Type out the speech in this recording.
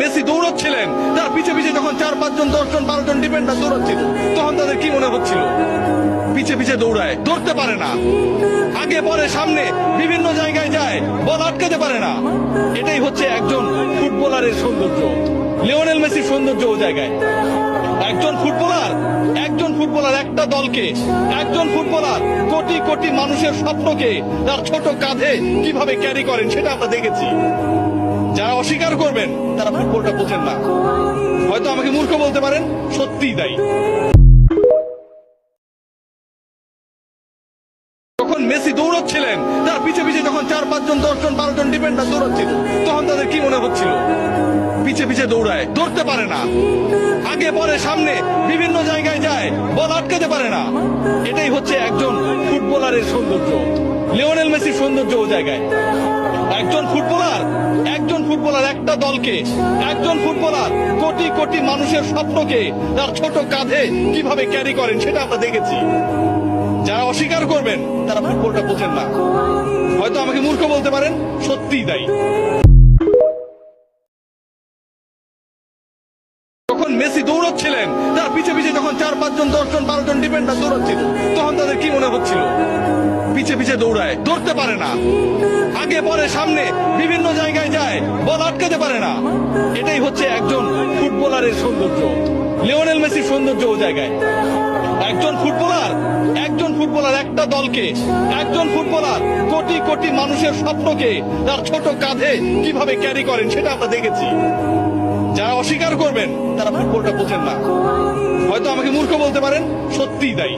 Messi দৌড়চ্ছিলেন, তার পিছে পিছে যখন 4-5 জন 10 জন 12 জন ডিফেন্ডার দৌড়চ্ছিল, তখন তাদের কি মনে হচ্ছিল? পিছে পিছে দৌড়ায়, ধরতে পারে না, আগে পরে সামনে বিভিন্ন জায়গায় যায়, বল আটকাতে পারে না। এটাই হচ্ছে একজন ফুটবলারের সৌন্দর্য। লিওনেল মেসির সৌন্দর্য ও জায়গায়। একজন ফুটবলার একটা দলকে, একজন ফুটবলার কোটি কোটি মানুষের স্বপ্নকে তার ছোট কাঁধে কিভাবে ক্যারি করেন সেটা আমরা দেখেছি। যারা অস্বীকার করবেন তারা ফুটবলটা বোঝেন না। হয়তো আমাকে মূর্খ বলতে পারেন, সত্যিই তাই। যখন মেসি দৌড়চ্ছিলেন, তার পিছে পিছে যখন 4-5 জন 10 জন 12 জন ডিফেন্ডার দৌড়চ্ছিল, তখন তাদের কি মনে হচ্ছিল? পিছে পিছে দৌড়ায়, ধরতে পারে না, আগে পরে সামনে বিভিন্ন জায়গায় যায়, বল আটকাতে পারে না। এটাই হচ্ছে একজন ফুটবলারের সৌন্দর্য। লিওনেল মেসির সৌন্দর্য ও জায়গায়। একজন ফুটবলার একটা দলকে, একজন ফুটবলার কোটি কোটি মানুষের স্বপ্নকে তার ছোট কাঁধে কিভাবে ক্যারি করেন সেটা আমরা দেখেছি। যারা অস্বীকার করবেন তারা ফুটবলটা বোঝেন না। হয়তো আমাকে মূর্খ বলতে পারেন, সত্যিই তাই। যখন মেসি দৌড়চ্ছিলেন, তার পিছে পিছে যখন 4-5 জন 10 জন 12 জন ডিফেন্ডার দৌড়চ্ছিল, তখন তাদের কি মনে হচ্ছিল? পিছে পিছে দৌড়ায়, ধরতে পারে না, আগে পরে সামনে বিভিন্ন জায়গায় যায়, বল আটকাতে পারে না। এটাই হচ্ছে একজন ফুটবলারের সৌন্দর্য। লিওনেল মেসির সৌন্দর্য ও জায়গায়। একজন ফুটবলার একটা দলকে, একজন ফুটবলার কোটি কোটি মানুষের স্বপ্নকে তার ছোট কাঁধে কিভাবে ক্যারি করেন সেটা আমরা দেখেছি। যারা অস্বীকার করবেন তারা ফুটবলটা বোঝেন না। হয়তো আমাকে মূর্খ বলতে পারেন, সত্যিই তাই।